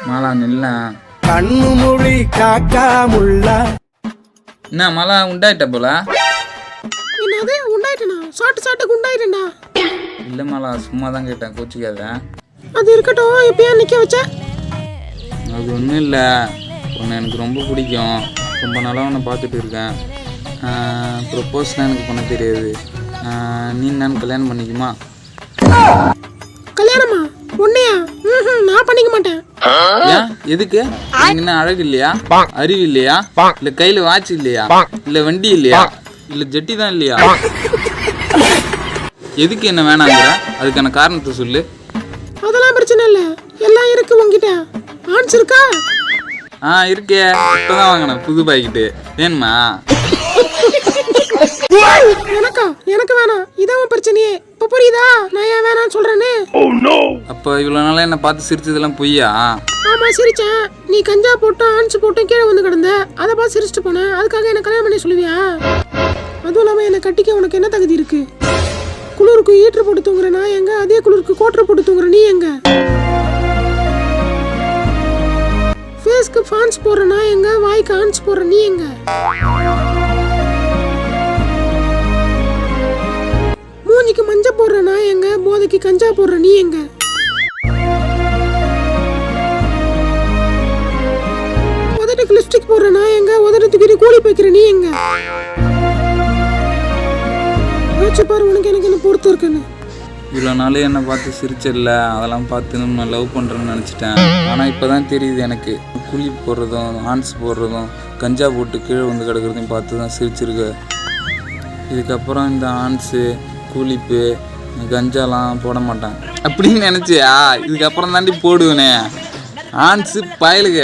மாலா நில்ல. கண்ணு மொழி காக்கா முள்ள. என்ன மாலா உண்டாயிட்ட போல? என்னது உண்டாயிட்டனா? சாட்டு உண்டாயிட்டேன்டா. இல்லை மாலா சும்மா தான் கேட்டேன், கோச்சிக்காத. அது இருக்கட்டும், இப்பயா நிக்க வச்ச? அது ஒன்றும் இல்லை, உன்னை எனக்கு ரொம்ப பிடிக்கும். ரொம்ப நாளாக உன்னை பார்த்துட்டு இருக்கேன். ப்ரப்போஸ்லாம் எனக்கு பண்ண தெரியாது. நீ நான் கல்யாணம் பண்ணிக்குமா? கல்யாணமா? உன்னையா? நான் பண்ணிக்க மாட்டேன். ஏன்? எதுக்கு? என்ன அழகு இல்லையா? அறிவு இல்லையா? இல்லை கையில் வாட்ச் இல்லையா? இல்லை வண்டி இல்லையா? இல்லை ஜெட்டி தான் இல்லையா? எதுக்கு என்ன வேணாங்கிற? அதுக்கான காரணத்தை சொல்லு. அதெல்லாம் பிரச்சனை இல்லை, எல்லாம் இருக்கு உங்ககிட்ட. ஆன்ஸ் இருக்கா? இருக்கே, இப்போதான் வாங்கினேன் புது பாய்கிட்டு. வேணுமா? எனக்கா? எனக்கு வேணாம், இதான் பிரச்சனையே. இப்ப புரியுதா நான் ஏன் வேணாம்னு சொல்றேன்னு? அப்போ இவ்வளோ நாளாக என்னை பார்த்து சிரிச்சதெல்லாம் பொய்யா? ஆமா சிரிச்சேன். நீ கஞ்சா போட்டும் ஆன்ஸ் போட்டும் கீழே வந்து கிடந்த, அதை பார்த்து சிரிச்சுட்டு போனேன். அதுக்காக என்ன கல்யாணம் பண்ணி சொல்லுவியா? அதுவும் இல்லாம என்னை கட்டிக்க உனக்கு என்ன தகுதி இருக்கு? குளிருக்கு ஈட்டர் போட்டு தூங்குற நான் எங்க, அதே குளிருக்கு கோட்டர் போட்டு தூங்குற நீ எங்க? ஃபேஸ்க்கு ஃபான்ஸ் போடுற நான் எங்க, வாய்க்கு ஆன்ஸ் போடுற நீ எங்க? மூஞ்சிக்கு மஞ்சள் போடுற நான் எங்க, போதைக்கு கஞ்சா போடுற நீ எங்க? உதட்டுக்கு லிப்ஸ்டிக் போடுற நான் எங்க, உதட்டு தூக்கி கூலி போய்க்கிற நீ எங்க? யோசிச்சு பாரு உனக்கு எனக்கு என்ன பொறுத்து இருக்குன்னு. இவ்வளோ நாள் என்னை பார்த்து சிரிச்சிடல, அதெல்லாம் பார்த்து நம்ம லவ் பண்ணுறேன்னு நினச்சிட்டேன். ஆனால் இப்போ தான் தெரியுது எனக்கு, குழி போடுறதும் ஆன்ஸ் போடுறதும் கஞ்சா போட்டு கீழே வந்து கிடக்கிறதையும் பார்த்து தான் சிரிச்சிருக்கு. இதுக்கப்புறம் இந்த ஆன்ஸு கூலிப்பு கஞ்சாலாம் போட மாட்டேன் அப்படின்னு நினச்சியா? இதுக்கப்புறம் தாண்டி போடுவேனே ஆன்ஸு பயலுக.